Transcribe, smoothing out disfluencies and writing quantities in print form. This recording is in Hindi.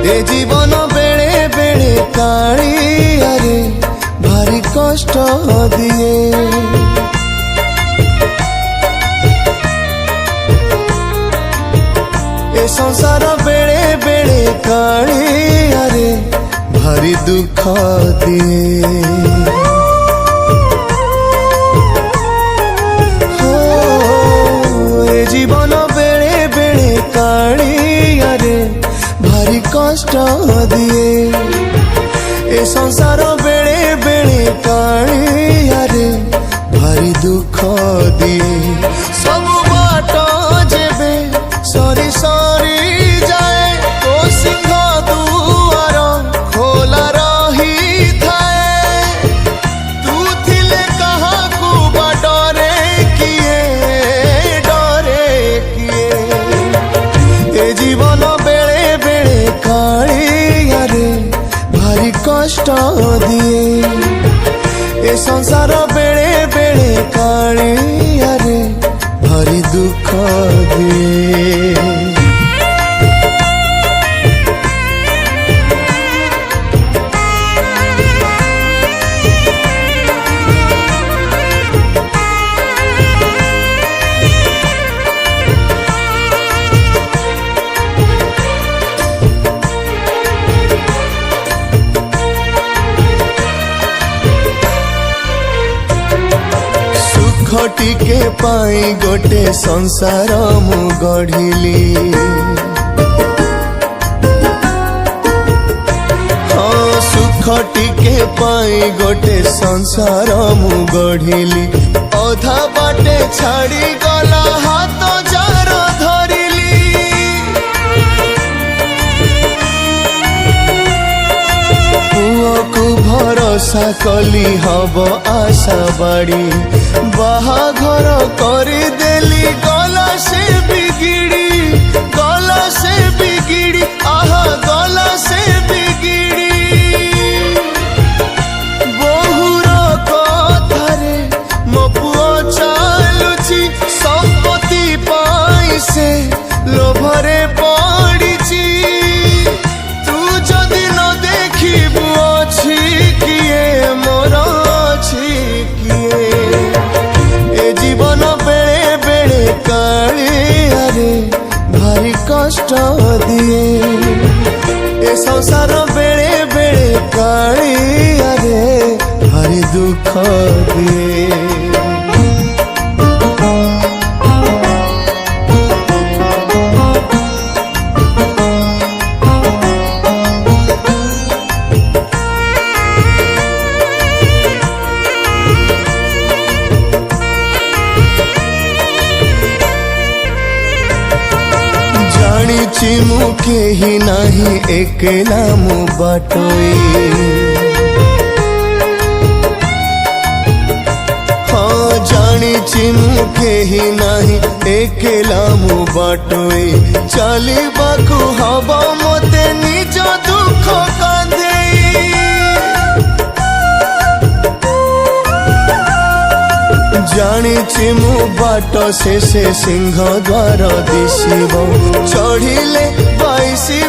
ए जीवन बेले बेले कालियारे भारी कष्ट दिए। ए संसार बेले बेले कालियारे भारी दुख दिए। जीवन बेले बेले कालियारे भारी कष्ट दिए। ए संसार बेले बेले कालियारे भारी दुख दिए। सब बाट जेबे सरी सरी जाए तो सिंह दुआर खोला रही थाए। तू थिले कहा को डरे किए जीवन बेले बेले कालियारे भारी कष्ट दिए। ए संसार बेले बेले कालियारे भारी दुख दिए। टिके पाई गोटे संसार मु गढ़िली। हाँ सुख टिके पाई गोटे संसार मु गढ़िली। अधा बाटे छाड़ी गला हाथ जार धरिली। पुआ को भरोसा कली हब आशा बाड़ी। बाहाघर करी देली गला से बिगिड़ी। गला से बिगिड़ी आहा गला से बिगिड़ी। बहुर कथारे मो पुओ चालुची संपत्ति पाई से लोभरे पड़िची। तू जदि न देखिबु अछि किए मोर अछि किए। जीवन बेले बेले कालियारे भारी कष्ट दिए। ए संसार बेले बेले कालियारे भारी दुख दिए। जानिछि मु केही नाही एकेला मु बाटोई। हाँ जानिछि मु केही नाही एकेला मु बाटोई। चलिबाकु हब मोते निज दुख कांधेई। जानिछि मु बाट शेषे सिंह द्वार दिशिब। चढ़िले 22